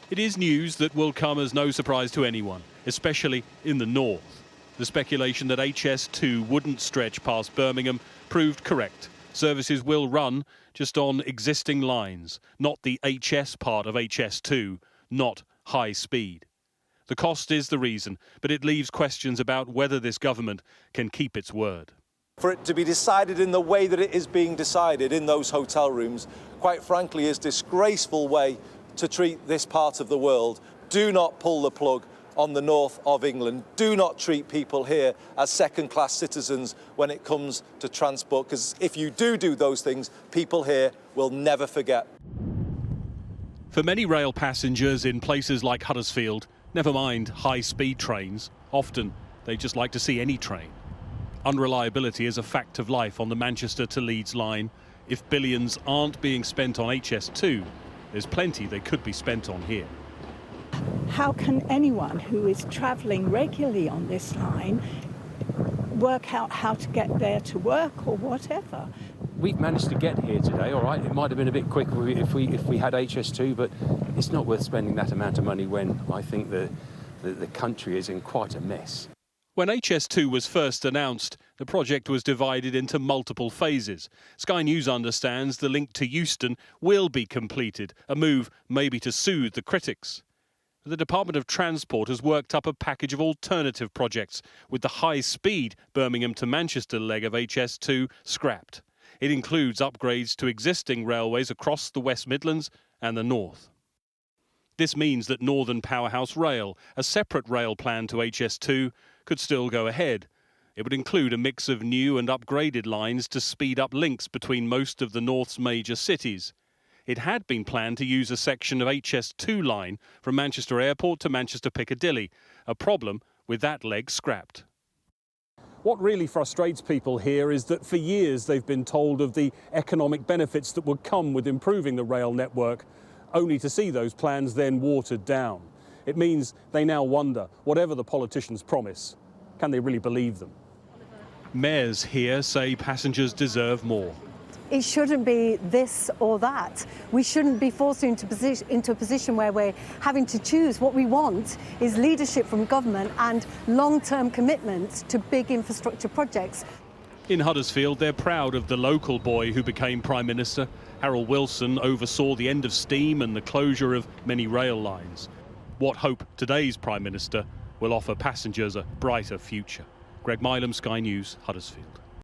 It is news that will come as no surprise to anyone, especially in the north. The speculation that HS2 wouldn't stretch past Birmingham proved correct. Services will run just on existing lines, not the HS part of HS2, not high speed. The cost is the reason, but it leaves questions about whether this government can keep its word. For it to be decided in the way that it is being decided in those hotel rooms, quite frankly, is a disgraceful way to treat this part of the world. Do not pull the plug on the north of England. Do not treat people here as second-class citizens when it comes to transport, because if you do those things, people here will never forget. For many rail passengers in places like Huddersfield, never mind high-speed trains, often they just like to see any train. Unreliability is a fact of life on the Manchester to Leeds line. If billions aren't being spent on HS2, there's plenty they could be spent on here. How can anyone who is travelling regularly on this line work out how to get there to work or whatever? We've managed to get here today, all right. It might have been a bit quicker if we had HS2, but it's not worth spending that amount of money when I think the country is in quite a mess. When HS2 was first announced, the project was divided into multiple phases. Sky News understands the link to Euston will be completed, a move maybe to soothe the critics. The Department of Transport has worked up a package of alternative projects, with the high-speed Birmingham to Manchester leg of HS2 scrapped. It includes upgrades to existing railways across the West Midlands and the north. This means that Northern Powerhouse Rail, a separate rail plan to HS2, could still go ahead. It would include a mix of new and upgraded lines to speed up links between most of the north's major cities. It had been planned to use a section of HS2 line from Manchester Airport to Manchester Piccadilly, a problem with that leg scrapped. What really frustrates people here is that for years they've been told of the economic benefits that would come with improving the rail network, only to see those plans then watered down. It means they now wonder, whatever the politicians promise, can they really believe them? Mayors here say passengers deserve more. It shouldn't be this or that. We shouldn't be forced into a position where we're having to choose. What we want is leadership from government and long-term commitments to big infrastructure projects. In Huddersfield, they're proud of the local boy who became Prime Minister. Harold Wilson oversaw the end of steam and the closure of many rail lines. What hope today's Prime Minister will offer passengers a brighter future. Greg Milam, Sky News, Huddersfield.